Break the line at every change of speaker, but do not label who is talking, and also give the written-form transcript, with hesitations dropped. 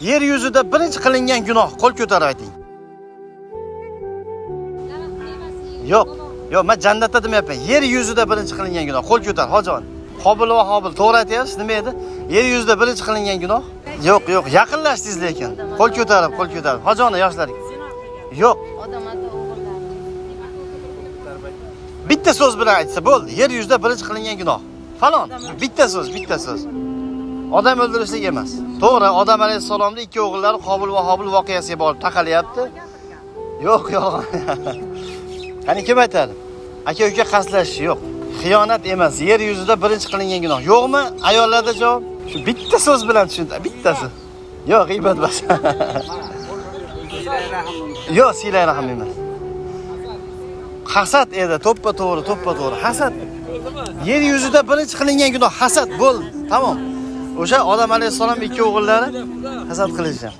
Yer yuzida birinchi qilingan gunoh, qo'l ko'tarib ayting. Yo'q, men jannatda demayapman. Yer yuzida birinchi qilingan gunoh, qo'l ko'tar, hojon. Qobil va Hobil, to'g'ri aytyapsiz, nima edi? Yer yuzida birinchi qilingan gunoh? Yo'q, yaqinlashdingiz lekin. Qo'l ko'tarib. Hojona yoshlar. Yo'q. Bitta so'z bilan aytsa bo'ldi. Yer yuzida birinchi qilingan gunoh. Falon. Bitta so'z. Odam o'ldirishlik emas. To'g'ri, Odam alayhisalomning ikki o'g'illari Qobil va Hobil voqeasiga borib taqalyapti. Yo'q, yolg'on. Qani kim aytadi? Aka-uka qasdlashish yo'q. Xiyonat emas, yer yuzida birinchi qilingan gunoh. Yo'qmi? Ayollarda javob. Shu bitta so'z bilan tushundi. Bittasi. Yo'q, g'iybat bas. Yo'q, silay rahim emas. Hasad edi, to'ppa-to'g'ri. Hasad. Yer yuzida birinchi qilingan gunoh hasad bo'ldi. Tamom. O'sha Odam alayhisalom ikki o'g'illari hasad qilishgan.